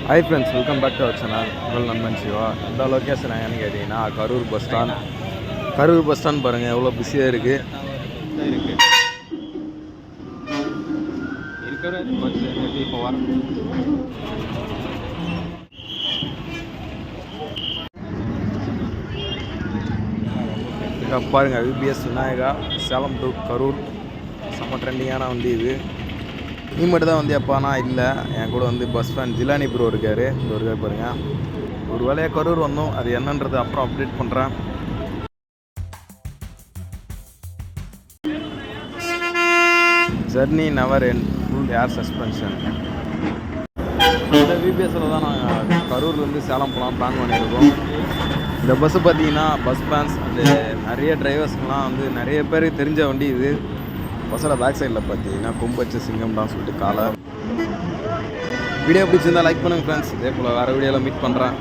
Hi friends, welcome back to our channel. உங்கள் நண்பன் சிவா. இந்த லொக்கேஷன் எங்கன்னு கேட்டிங்கன்னா Karur bus stand. Karur bus stand பாருங்கள் எவ்வளோ பிஸியாக இருக்குது. இப்போ பாருங்கள், விபிஎஸ் விநாயகா சேலம் டு கரூர் செம்ம ட்ரெண்டிங்கான வண்டி இது. நீ மட்டும் தான் வந்து எப்பானா இல்லை, என் கூட வந்து பஸ் ஃபேன் ஜிலானி ப்ரோ இருக்கார். பாருங்கள், ஒரு வேலையாக கரூர் வந்தோம். அது என்னன்றது அப்புறம் அப்டேட் பண்ணுறேன். ஜர்னி நெவர் எண்ட், ஃபுல் ஏர் சஸ்பென்ஷன். இந்த விபிஎஸ்சில் தான் நாங்கள் கரூர்லேருந்து சேலம் போகலாம் பிளான் பண்ணியிருக்கோம். இந்த பஸ்ஸு பார்த்தீங்கன்னா பஸ் ஃபேன்ஸ் அண்டு நிறைய டிரைவர்ஸ்க்கெலாம் வந்து நிறைய பேருக்கு தெரிஞ்ச வண்டி இது. பஸ்ஸில் பேக் சைடில் பார்த்தீங்கன்னா கொம்பச்சு சிங்கம்டான்னு சொல்லிட்டு காலை. வீடியோ பிடிச்சிருந்தால் லைக் பண்ணுங்கள் ஃப்ரெண்ட்ஸ். இதே போல் வேறு வீடியோவில் மீட் பண்ணுறேன்.